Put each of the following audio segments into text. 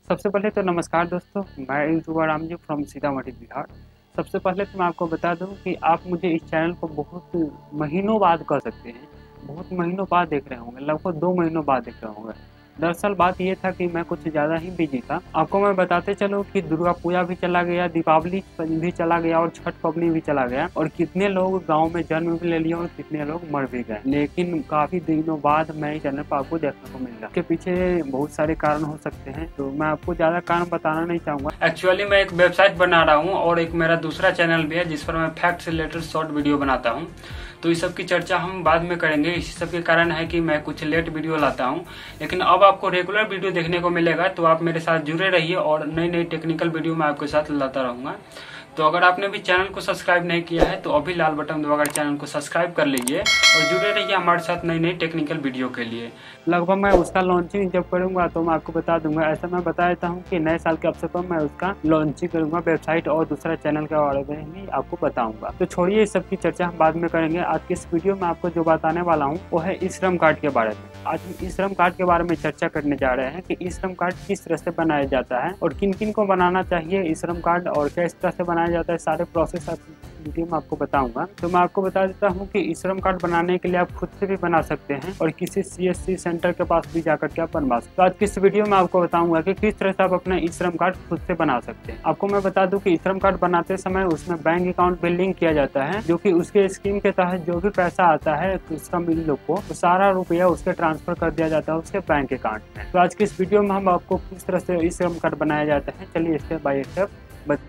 सबसे पहले तो नमस्कार दोस्तों, मैं यूट्यूबर रामजी फ्रॉम सीतामढ़ी बिहार। सबसे पहले तो मैं आपको बता दूं कि आप मुझे इस चैनल को बहुत महीनों बाद कह सकते हैं, बहुत महीनों बाद देख रहे होंगे, लगभग 2 महीनों बाद देख रहे होंगे। दरअसल बात ये था कि मैं कुछ ज़्यादा ही बिजी था। आपको मैं बताते चलूँ कि दुर्गा पूजा भी चला गया, दीपावली भी चला गया और छठ पवनी भी चला गया, और कितने लोग गाँव में जन्म भी ले लिए और कितने लोग मर भी गए। लेकिन काफ़ी दिनों बाद मैं इस चैनल पर आपको देखने को मिल रहा है। इसके पीछे बहुत सारे कारण हो सकते हैं, तो मैं आपको ज़्यादा कारण बताना नहीं चाहूँगा। एक्चुअली मैं एक वेबसाइट बना रहा हूँ और एक मेरा दूसरा चैनल भी है जिस पर मैं फैक्ट से रिलेटेड शॉर्ट वीडियो बनाता हूँ। तो इस सब की चर्चा हम बाद में करेंगे। इसी सब के कारण है कि मैं कुछ लेट वीडियो लाता हूँ, लेकिन अब आपको रेगुलर वीडियो देखने को मिलेगा। तो आप मेरे साथ जुड़े रहिए और नई नई टेक्निकल वीडियो मैं आपके साथ लाता रहूंगा। तो अगर आपने भी चैनल को सब्सक्राइब नहीं किया है तो अभी लाल बटन दबाकर चैनल को सब्सक्राइब कर लीजिए और जुड़े रहिए हमारे साथ नई नई टेक्निकल वीडियो के लिए। लगभग मैं उसका लॉन्चिंग जब करूंगा तो मैं आपको बता दूंगा। ऐसा मैं बता देता हूं कि नए साल के अवसर पर मैं उसका लॉन्चिंग करूंगा, वेबसाइट और दूसरा चैनल के बारे में भी आपको बताऊंगा। तो छोड़िए इस सब की चर्चा हम बाद में करेंगे। आज के इस वीडियो में आपको जो बताने वाला हूँ वो है ई श्रम कार्ड के बारे में। आज हम ई श्रम कार्ड के बारे में चर्चा करने जा रहे हैं कि ई श्रम कार्ड किस तरह से बनाया जाता है और किन किन को बनाना चाहिए ई श्रम कार्ड और किस तरह से बनाया जाता है, सारे प्रोसेस वीडियो में आपको बताऊंगा। तो मैं आपको बता देता हूं कि ई श्रम कार्ड बनाने के लिए आप खुद से भी बना सकते हैं और किसी CSC सेंटर के पास भी जाकर के आप बनवा सकते हैं। तो आज की इस वीडियो में आपको बताऊंगा कि किस तरह से आप अपना ई श्रम कार्ड खुद से बना सकते हैं। आपको मैं बता दूं कि ई श्रम कार्ड बनाते समय उसमें बैंक अकाउंट भी लिंक किया जाता है, जो कि उसके स्कीम के तहत जो भी पैसा आता है श्रम लोग को, तो सारा रुपया उसके ट्रांसफर कर दिया जाता है उसके बैंक अकाउंट में। तो आज की इस वीडियो में हम आपको किस तरह से ई श्रम कार्ड बनाया जाता है, चलिए स्टेप बाय स्टेप।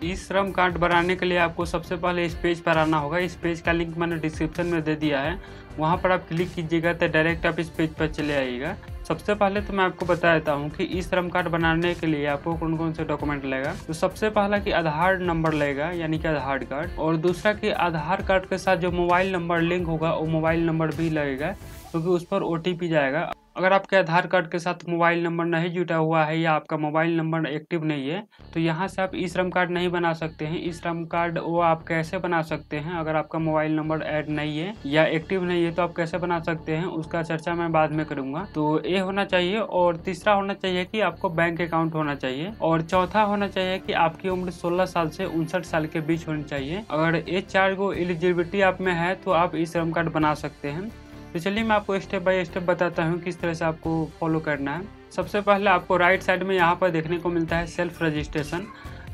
ई श्रम कार्ड बनाने के लिए आपको सबसे पहले इस पेज पर आना होगा। इस पेज का लिंक मैंने डिस्क्रिप्शन में दे दिया है, वहां पर आप क्लिक कीजिएगा तो डायरेक्ट आप इस पेज पर चले आइएगा। सबसे पहले तो मैं आपको बता देता हूँ कि ई श्रम कार्ड बनाने के लिए आपको कौन कौन से डॉक्यूमेंट लगेगा। तो सबसे पहला कि आधार नंबर लगेगा, यानी कि आधार कार्ड, और दूसरा कि आधार कार्ड के साथ जो मोबाइल नंबर लिंक होगा वो मोबाइल नंबर भी लगेगा, क्योंकि उस पर OTP जाएगा। अगर आपके आधार कार्ड के साथ मोबाइल नंबर नहीं जुटा हुआ है या आपका मोबाइल नंबर एक्टिव नहीं है तो यहाँ से आप ई श्रम कार्ड नहीं बना सकते हैं। ई श्रम कार्ड वो आप कैसे बना सकते हैं, अगर आपका मोबाइल नंबर ऐड नहीं है या एक्टिव नहीं है तो आप कैसे बना सकते हैं, उसका चर्चा मैं बाद में करूंगा। तो ये होना चाहिए, और तीसरा होना चाहिए कि आपको बैंक अकाउंट होना चाहिए, और चौथा होना चाहिए कि आपकी उम्र 16 साल से 59 साल के बीच होनी चाहिए। अगर ये 4 को एलिजिबिलिटी आप में है तो आप ई श्रम कार्ड बना सकते हैं। तो चलिए मैं आपको स्टेप बाय स्टेप बताता हूँ किस तरह से आपको फॉलो करना है। सबसे पहले आपको राइट साइड में यहाँ पर देखने को मिलता है सेल्फ रजिस्ट्रेशन।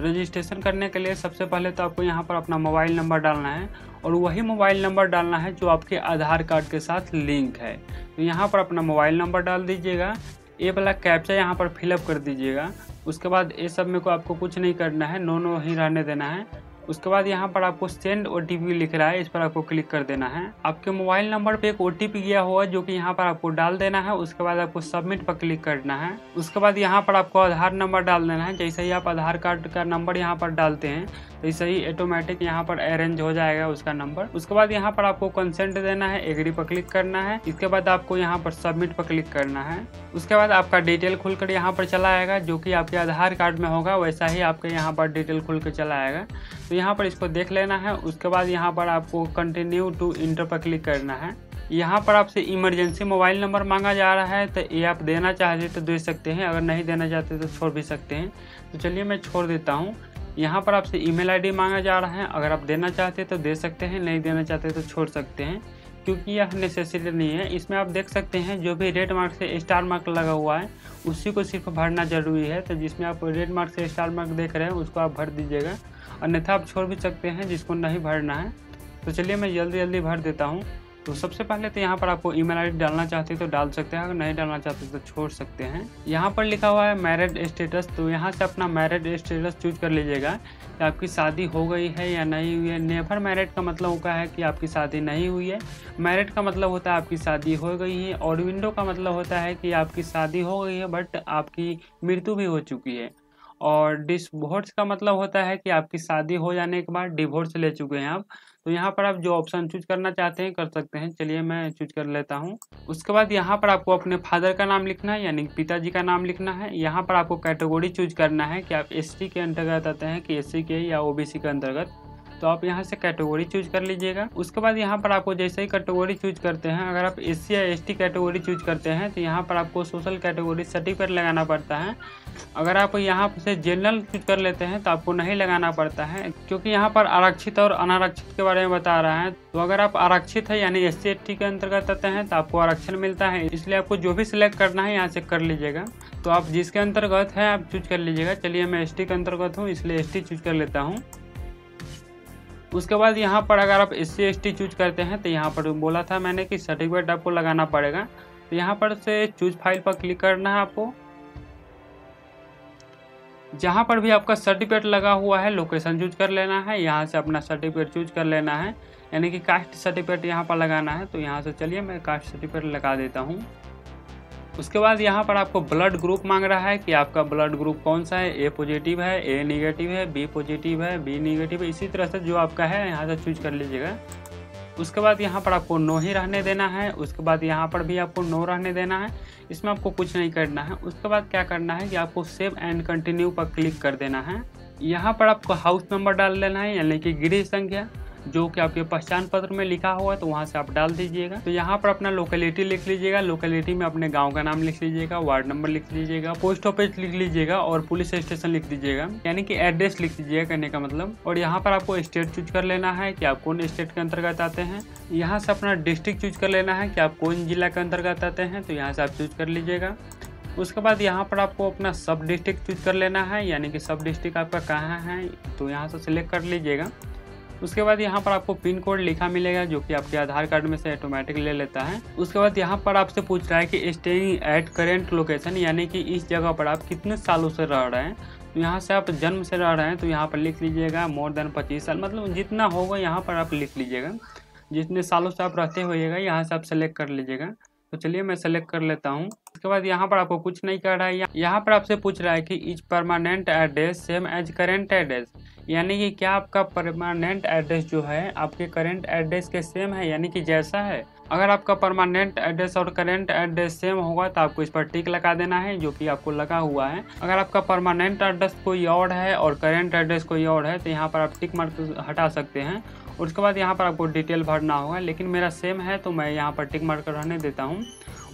रजिस्ट्रेशन करने के लिए सबसे पहले तो आपको यहाँ पर अपना मोबाइल नंबर डालना है, और वही मोबाइल नंबर डालना है जो आपके आधार कार्ड के साथ लिंक है। तो यहाँ पर अपना मोबाइल नंबर डाल दीजिएगा, ये वाला कैप्चा यहाँ पर फिलअप कर दीजिएगा। उसके बाद ये सब में को आपको कुछ नहीं करना है, नो ही रहने देना है। उसके बाद यहाँ पर आपको सेंड OTP लिख रहा है, इस पर आपको क्लिक कर देना है। आपके मोबाइल नंबर पे एक OTP गया हुआ जो कि यहाँ पर आपको डाल देना है। उसके बाद आपको सबमिट पर क्लिक करना है। उसके बाद यहाँ पर आपको आधार नंबर डाल देना है। जैसे ही आप आधार कार्ड का नंबर यहाँ पर डालते हैं वैसे ही ऑटोमेटिक यहाँ पर अरेंज हो जाएगा उसका नंबर। उसके बाद यहाँ पर आपको कंसेंट देना है, एग्री पर क्लिक करना है। इसके बाद आपको यहाँ पर सबमिट पर क्लिक करना है। उसके बाद आपका डिटेल खुलकर यहाँ पर चला आएगा, जो कि आपके आधार कार्ड में होगा वैसा ही आपके यहाँ पर डिटेल खुल कर चला आएगा। तो यहाँ पर इसको देख लेना है। उसके बाद यहाँ पर आपको कंटिन्यू टू इंटर पर क्लिक करना है। यहाँ पर आपसे इमरजेंसी मोबाइल नंबर मांगा जा रहा है, तो ये आप देना चाहते तो दे सकते हैं, अगर नहीं देना चाहते तो छोड़ भी सकते हैं। तो चलिए मैं छोड़ देता हूँ। यहाँ पर आपसे ईमेल ID मांगा जा रहा है, अगर आप देना चाहते तो दे सकते हैं, नहीं देना चाहते तो छोड़ सकते हैं, क्योंकि यह नेसेसरी नहीं है। इसमें आप देख सकते हैं जो भी रेड मार्क से स्टार मार्क लगा हुआ है उसी को सिर्फ भरना जरूरी है। तो जिसमें आप रेड मार्क से स्टार मार्क देख रहे हैं उसको आप भर दीजिएगा, अन्यथा आप छोड़ भी सकते हैं जिसको नहीं भरना है। तो चलिए मैं जल्दी जल्दी भर देता हूँ। तो सबसे पहले तो यहाँ पर आपको ईमेल ID डालना चाहते तो डाल सकते हैं, अगर नहीं डालना चाहते तो छोड़ सकते हैं। यहाँ पर लिखा हुआ है मैरिड स्टेटस, तो यहाँ से अपना मैरिड स्टेटस चूज कर लीजिएगा कि आपकी शादी हो गई है या नहीं हुई है। नेवर मैरिड का मतलब होता है कि आपकी शादी नहीं हुई है, मैरिड का मतलब होता है आपकी शादी हो गई है, और विंडो का मतलब होता है कि आपकी शादी हो गई है बट आपकी मृत्यु भी हो चुकी है, और डिवोर्स का मतलब होता है कि आपकी शादी हो जाने के बाद डिवोर्स ले चुके हैं आप। तो यहाँ पर आप जो ऑप्शन चूज करना चाहते हैं कर सकते हैं। चलिए मैं चूज कर लेता हूँ। उसके बाद यहाँ पर आपको अपने फादर का नाम लिखना है, यानी पिताजी का नाम लिखना है। यहाँ पर आपको कैटेगरी चूज करना है कि आप ST के अंतर्गत आते हैं कि SC के या OBC के अंतर्गत। तो आप यहाँ से कैटेगरी चूज कर लीजिएगा। उसके बाद यहाँ पर आपको जैसे ही कैटेगरी चूज करते हैं, अगर आप SC या ST कैटेगरी चूज करते हैं तो यहाँ पर आपको सोशल कैटेगरी सर्टिफिकेट लगाना पड़ता है। अगर आप यहाँ से जनरल चूज कर लेते हैं तो आपको नहीं लगाना पड़ता है, क्योंकि यहाँ पर आरक्षित और अनारक्षित के बारे में बता रहा है। तो अगर आप आरक्षित है यानी SC ST के अंतर्गत आते हैं तो आपको आरक्षण मिलता है, इसलिए आपको जो भी सिलेक्ट करना है यहाँ से कर लीजिएगा। तो आप जिसके अंतर्गत है आप चूज कर लीजिएगा। चलिए मैं ST के अंतर्गत हूँ इसलिए ST चूज कर लेता हूँ। उसके बाद यहाँ पर अगर आप SC ST चूज करते हैं तो यहाँ पर बोला था मैंने कि सर्टिफिकेट आपको लगाना पड़ेगा। तो यहाँ पर से चूज फाइल पर क्लिक करना है आपको। जहाँ पर भी आपका सर्टिफिकेट लगा हुआ है लोकेशन चूज कर लेना है, यहाँ से अपना सर्टिफिकेट चूज कर लेना है, यानी कि कास्ट सर्टिफिकेट यहाँ पर लगाना है। तो यहाँ से चलिए मैं कास्ट सर्टिफिकेट लगा देता हूँ। उसके बाद यहाँ पर आपको ब्लड ग्रुप मांग रहा है कि आपका ब्लड ग्रुप कौन सा है, A पॉजिटिव है, A निगेटिव है, B पॉजिटिव है, B निगेटिव है, इसी तरह से जो आपका है यहाँ से चूज कर लीजिएगा। उसके बाद यहाँ पर आपको नो ही रहने देना है। उसके बाद यहाँ पर भी आपको नो रहने देना है, इसमें आपको कुछ नहीं करना है। उसके बाद क्या करना है कि आपको सेव एंड कंटिन्यू पर क्लिक कर देना है। यहाँ पर आपको हाउस नंबर डाल देना है, यानी कि गृह संख्या जो कि आपके पहचान पत्र में लिखा हुआ है तो वहाँ से आप डाल दीजिएगा। तो यहाँ पर अपना लोकेलिटी लिख लीजिएगा, लोकेलिटी में अपने गांव का नाम लिख लीजिएगा, वार्ड नंबर लिख लीजिएगा, पोस्ट ऑफिस लिख लीजिएगा और पुलिस स्टेशन लिख दीजिएगा, यानी कि एड्रेस लिख दीजिएगा कहने का मतलब। और यहाँ पर आपको स्टेट चूज कर लेना है कि आप कौन स्टेट के अंतर्गत आते हैं। यहाँ से अपना डिस्ट्रिक्ट चूज कर लेना है कि आप कौन जिला के अंतर्गत आते हैं, तो यहाँ से आप चूज कर लीजिएगा। उसके बाद यहाँ पर आपको अपना सब डिस्ट्रिक्ट चूज कर लेना है, यानी कि सब डिस्ट्रिक्ट आपका कहाँ है, तो यहाँ से सिलेक्ट कर लीजिएगा। उसके बाद यहाँ पर आपको पिन कोड लिखा मिलेगा जो कि आपके आधार कार्ड में से ऑटोमेटिक ले लेता है। उसके बाद यहाँ पर आपसे पूछ रहा है कि स्टेइंग एट करेंट लोकेशन, यानी कि इस जगह पर आप कितने सालों से रह रहे हैं। तो यहाँ से आप जन्म से रह रहे हैं तो यहाँ पर लिख लीजिएगा मोर देन 25 साल, मतलब जितना होगा यहाँ पर आप लिख लीजिएगा। जितने सालों से आप रहते होइएगा यहाँ से आप सेलेक्ट कर लीजिएगा। तो चलिए मैं सेलेक्ट कर लेता हूँ। उसके बाद यहाँ पर आपको कुछ नहीं कर रहा है, यहाँ पर आपसे पूछ रहा है कि is permanent address same as current address, यानी कि क्या आपका परमानेंट एड्रेस जो है आपके करेंट एड्रेस के सेम है, यानी कि जैसा है। अगर आपका परमानेंट एड्रेस और करेंट एड्रेस सेम होगा तो आपको इस पर टिक लगा देना है जो कि आपको लगा हुआ है। अगर आपका परमानेंट एड्रेस कोई और है और करेंट एड्रेस कोई और है तो यहाँ पर आप टिक मार्क हटा सकते हैं। उसके बाद यहाँ पर आपको डिटेल भरना होगा, लेकिन मेरा सेम है तो मैं यहाँ पर टिक मार्क रहने देता हूँ।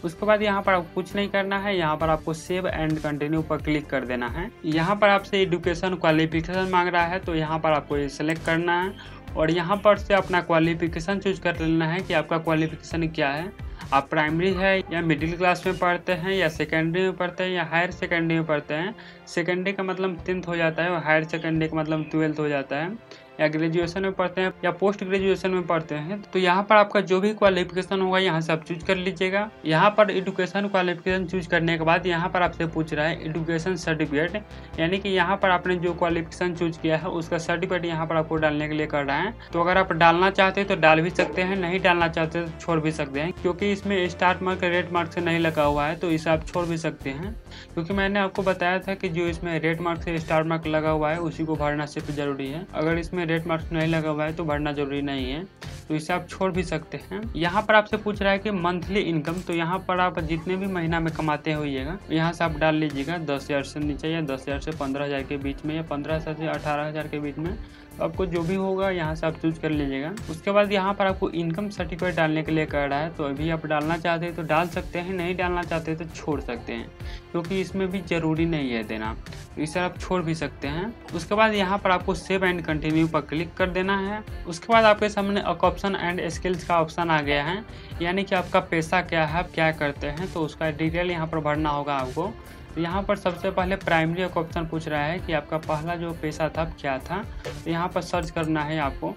उसके बाद यहाँ पर आपको कुछ नहीं करना है, यहाँ पर आपको सेव एंड कंटिन्यू पर क्लिक कर देना है। यहाँ पर आपसे एजुकेशन क्वालिफिकेशन मांग रहा है तो यहाँ पर आपको ये सिलेक्ट करना है और यहाँ पर से अपना क्वालिफिकेशन चूज कर लेना है कि आपका क्वालिफिकेशन क्या है। आप प्राइमरी है या मिडिल क्लास में पढ़ते हैं या सेकेंडरी में पढ़ते हैं या हायर सेकेंडरी में पढ़ते हैं। सेकेंडरी का मतलब 10th हो जाता है और हायर सेकेंडरी का मतलब 12th हो जाता है, या ग्रेजुएशन में पढ़ते हैं या पोस्ट ग्रेजुएशन में पढ़ते हैं। तो यहाँ पर आपका जो भी क्वालिफिकेशन होगा यहाँ से आप चूज कर लीजिएगा। यहाँ पर एजुकेशन क्वालिफिकेशन चूज करने के बाद यहाँ पर आपसे पूछ रहा है एजुकेशन सर्टिफिकेट, यानी कि यहाँ पर आपने जो क्वालिफिकेशन चूज किया है उसका सर्टिफिकेट यहाँ पर आपको डालने के लिए कर रहा है। तो अगर आप डालना चाहते हैं तो डाल भी सकते हैं, नहीं डालना चाहते तो छोड़ भी सकते हैं, क्योंकि इसमें स्टार मार्क रेड मार्क से नहीं लगा हुआ है तो इसे आप छोड़ भी सकते हैं। क्योंकि मैंने आपको बताया था कि जो इसमें रेड मार्क से स्टार मार्क लगा हुआ है उसी को भरना सिर्फ जरूरी है। अगर इसमें रेड मार्क्स नहीं लगा हुआ है तो भरना जरूरी नहीं है, तो इसे आप छोड़ भी सकते हैं। यहाँ पर आपसे पूछ रहा है कि मंथली इनकम, तो यहाँ पर आप जितने भी महीना में कमाते होइएगा यहाँ से आप डाल लीजिएगा 10,000 से नीचे या 10,000 से 15,000 के बीच में या 15,000 से 18,000 के बीच में। तो आपको जो भी होगा यहाँ से आप चूज कर लीजिएगा। उसके बाद यहाँ पर आपको इनकम सर्टिफिकेट डालने के लिए कह रहा है, तो अभी आप डालना चाहते हैं तो डाल सकते हैं, नहीं डालना चाहते तो छोड़ सकते हैं, क्योंकि इसमें भी जरूरी नहीं है देना, तो इसे आप छोड़ भी सकते हैं। उसके बाद यहाँ पर आपको सेव एंड कंटिन्यू पर क्लिक कर देना है। उसके बाद आपके सामने ऑक्यूपेशन एंड स्किल्स का ऑप्शन आ गया है, यानी कि आपका पेशा क्या है, आप क्या करते हैं, तो उसका डिटेल यहाँ पर भरना होगा आपको। तो यहाँ पर सबसे पहले प्राइमरी ऑप्शन पूछ रहा है कि आपका पहला जो पेशा था क्या था, तो यहाँ पर सर्च करना है आपको।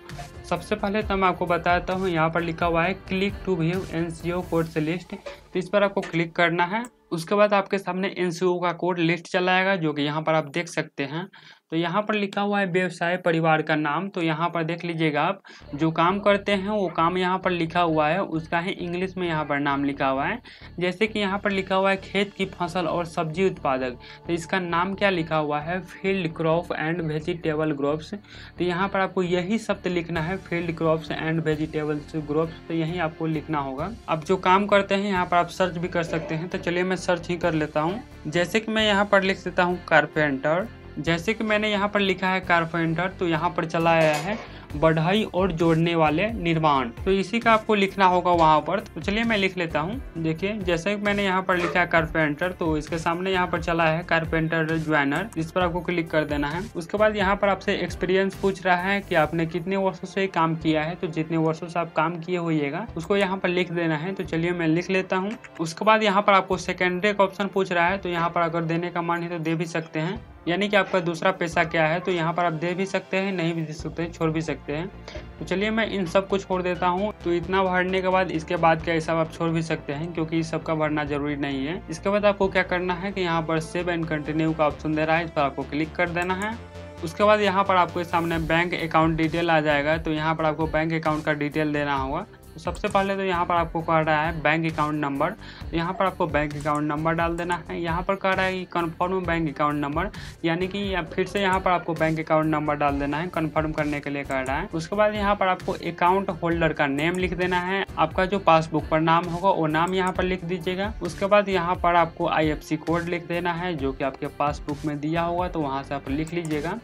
सबसे पहले तो मैं आपको बताता हूँ, यहाँ पर लिखा हुआ है click to view NCO codes list, तो इस पर आपको क्लिक करना है। उसके बाद आपके सामने NCO का कोड लिस्ट चला आएगा जो कि यहाँ पर आप देख सकते हैं। तो यहाँ पर लिखा हुआ है व्यवसाय परिवार का नाम, तो यहाँ पर देख लीजिएगा आप जो काम करते हैं वो काम यहाँ पर लिखा हुआ है, उसका ही इंग्लिश में यहाँ पर नाम लिखा हुआ है। जैसे कि यहाँ पर लिखा हुआ है खेत की फसल और सब्जी उत्पादक, तो इसका नाम क्या लिखा हुआ है, field crop and vegetable gropes. तो यहाँ पर आपको यही शब्द लिखना है, field crops and vegetables gropes, तो यही आपको लिखना होगा। अब जो काम करते हैं यहाँ पर आप सर्च भी कर सकते हैं, तो चलिए मैं सर्च ही कर लेता हूँ। जैसे कि मैं यहाँ पर लिख देता हूँ कारपेंटर, जैसे कि मैंने यहाँ पर लिखा है कारपेंटर, तो यहाँ पर चला आया है। बढ़ई और जोड़ने वाले निर्माण, तो इसी का आपको लिखना होगा वहाँ पर। तो चलिए मैं लिख लेता हूँ। देखिए जैसे कि मैंने यहाँ पर लिखा कारपेंटर, तो इसके सामने यहाँ पर चला है कारपेंटर ज्वाइनर, इस पर आपको क्लिक कर देना है। उसके बाद यहाँ पर आपसे एक्सपीरियंस पूछ रहा है कि आपने कितने वर्षों से काम किया है, तो जितने वर्षों से आप काम किए होइएगा उसको यहाँ पर लिख देना है। तो चलिए मैं लिख लेता हूँ। उसके बाद यहाँ पर आपको सेकेंडरी का ऑप्शन पूछ रहा है, तो यहाँ पर अगर देने का मन है तो दे भी सकते हैं, यानी कि आपका दूसरा पैसा क्या है, तो यहाँ पर आप दे भी सकते हैं, नहीं भी दे सकते हैं, छोड़ भी सकते हैं। तो चलिए मैं इन सब को छोड़ देता हूँ। तो इतना भरने के बाद इसके बाद क्या हिसाब आप छोड़ भी सकते हैं, क्योंकि इस सब का भरना जरूरी नहीं है। इसके बाद आपको क्या करना है कि यहाँ पर सेव एंड कंटिन्यू का ऑप्शन दे रहा है, इस पर आपको क्लिक कर देना है। उसके बाद यहाँ पर आपको सामने बैंक अकाउंट डिटेल आ जाएगा, तो यहाँ पर आपको बैंक अकाउंट का डिटेल देना होगा। तो सबसे पहले तो यहाँ पर आपको कह रहा है बैंक अकाउंट नंबर, तो यहाँ पर आपको बैंक अकाउंट नंबर डाल देना है। यहाँ पर कह रहा है कि कन्फर्म बैंक अकाउंट नंबर, यानी कि फिर से यहाँ पर आपको बैंक अकाउंट नंबर डाल देना है, कन्फर्म करने के लिए कह रहा है। उसके बाद यहाँ पर आपको अकाउंट होल्डर का नेम लिख देना है, आपका जो पासबुक पर नाम होगा वो नाम यहाँ पर लिख दीजिएगा। उसके बाद यहाँ पर आपको IFSC कोड लिख देना है, जो कि आपके पासबुक में दिया होगा, तो वहाँ से आप लिख लीजिएगा।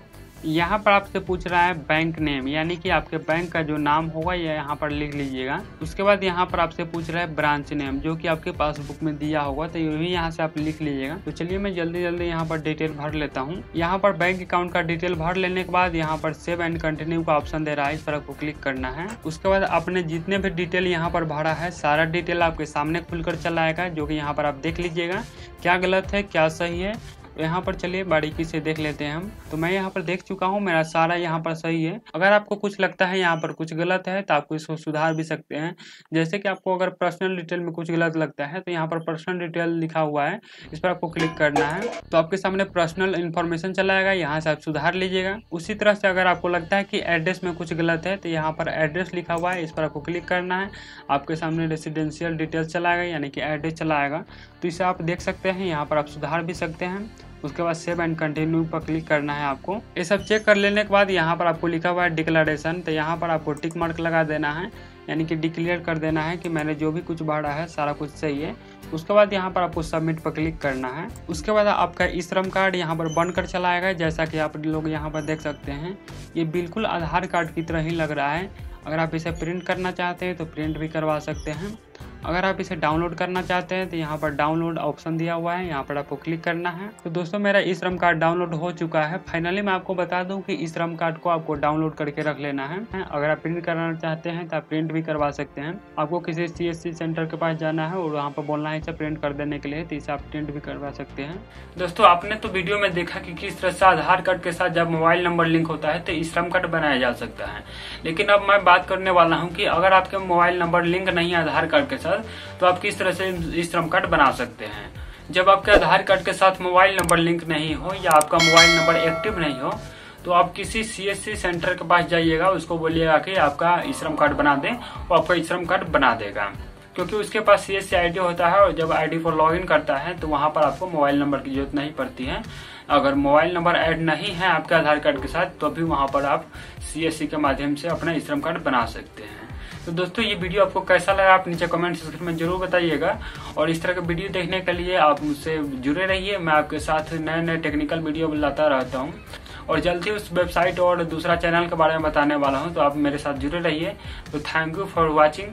यहाँ पर आपसे पूछ रहा है बैंक नेम, यानी कि आपके बैंक का जो नाम होगा ये यहाँ पर लिख लीजिएगा। उसके बाद यहाँ पर आपसे पूछ रहा है ब्रांच नेम, जो कि आपके पासबुक में दिया होगा, तो ये भी यहाँ से आप लिख लीजिएगा। तो चलिए मैं जल्दी यहाँ पर डिटेल भर लेता हूँ। यहाँ पर बैंक अकाउंट का डिटेल भर लेने के बाद यहाँ पर सेव एंड कंटिन्यू का ऑप्शन दे रहा है, इस पर आपको क्लिक करना है। उसके बाद आपने जितने भी डिटेल यहाँ पर भरा है सारा डिटेल आपके सामने खुलकर चला आएगा, जो कि यहाँ पर आप देख लीजिएगा क्या गलत है क्या सही है। यहाँ पर चलिए बारीकी से देख लेते हैं हम। तो मैं यहाँ पर देख चुका हूँ, मेरा सारा यहाँ पर सही है। अगर आपको कुछ लगता है यहाँ पर कुछ गलत है तो आपको इसको सुधार भी सकते हैं। जैसे कि आपको अगर पर्सनल डिटेल में कुछ गलत लगता है तो यहाँ पर पर्सनल डिटेल लिखा हुआ है, इस पर आपको क्लिक करना है। तो आपके सामने पर्सनल इन्फॉर्मेशन चला आएगा, यहाँ से आप सुधार लीजिएगा। उसी तरह से अगर आपको लगता है कि एड्रेस में कुछ गलत है तो यहाँ पर एड्रेस लिखा हुआ है, इस पर आपको क्लिक करना है। आपके सामने रेसिडेंशियल डिटेल्स चला आएगा, यानी कि एड्रेस चला आएगा, तो इसे आप देख सकते हैं। यहाँ पर आप सुधार भी सकते हैं। उसके बाद सेव एंड कंटिन्यू पर क्लिक करना है आपको। ये सब चेक कर लेने के बाद यहाँ पर आपको लिखा हुआ है डिक्लेरेशन, तो यहाँ पर आपको टिक मार्क लगा देना है, यानी कि डिक्लेयर कर देना है कि मैंने जो भी कुछ भरा है सारा कुछ सही है। उसके बाद यहाँ पर आपको सबमिट पर क्लिक करना है। उसके बाद आपका ई श्रम कार्ड यहाँ पर बनकर चला आएगा, जैसा कि आप लोग यहाँ पर देख सकते हैं। ये बिल्कुल आधार कार्ड की तरह ही लग रहा है। अगर आप इसे प्रिंट करना चाहते हैं तो प्रिंट भी करवा सकते हैं। अगर आप इसे डाउनलोड करना चाहते हैं तो यहाँ पर डाउनलोड ऑप्शन दिया हुआ है, यहाँ पर आपको क्लिक करना है। तो दोस्तों मेरा ई श्रम कार्ड डाउनलोड हो चुका है। फाइनली मैं आपको बता दूं कि ई श्रम कार्ड को आपको डाउनलोड करके रख लेना है। अगर आप प्रिंट कराना चाहते हैं तो आप प्रिंट भी करवा सकते हैं। आपको किसी CSC सेंटर के पास जाना है और वहाँ पर बोलना है इसे प्रिंट कर देने के लिए, तो इसे आप प्रिंट भी करवा सकते हैं। दोस्तों आपने तो वीडियो में देखा कि किस तरह से आधार कार्ड के साथ जब मोबाइल नंबर लिंक होता है तो ई श्रम कार्ड बनाया जा सकता है। लेकिन अब मैं बात करने वाला हूँ कि अगर आपके मोबाइल नंबर लिंक नहीं है आधार कार्ड के साथ, तो आप किस तरह से ई श्रम कार्ड बना सकते हैं। जब आपके आधार कार्ड के साथ मोबाइल नंबर लिंक नहीं हो या आपका मोबाइल नंबर एक्टिव नहीं हो, तो आप किसी CSC सेंटर के पास जाइएगा, उसको बोलिएगा कि आपका ई श्रम कार्ड बना दें, वो आपका ई श्रम कार्ड बना देगा, क्योंकि उसके पास CSC ID होता है। और जब ID पर लॉगिन करता है तो वहां पर आपको मोबाइल नंबर की जरूरत नहीं पड़ती है। अगर मोबाइल नंबर ऐड नहीं है आपके आधार कार्ड के साथ, तो भी वहां पर आप CSC के माध्यम से अपना ई श्रम कार्ड बना सकते हैं। तो दोस्तों ये वीडियो आपको कैसा लगा आप नीचे कमेंट सेक्शन में जरूर बताइएगा। और इस तरह के वीडियो देखने के लिए आप मुझसे जुड़े रहिए। मैं आपके साथ नए नए टेक्निकल वीडियो लाता रहता हूँ और जल्दी उस वेबसाइट और दूसरा चैनल के बारे में बताने वाला हूँ, तो आप मेरे साथ जुड़े रहिए। तो थैंक यू फॉर वॉचिंग।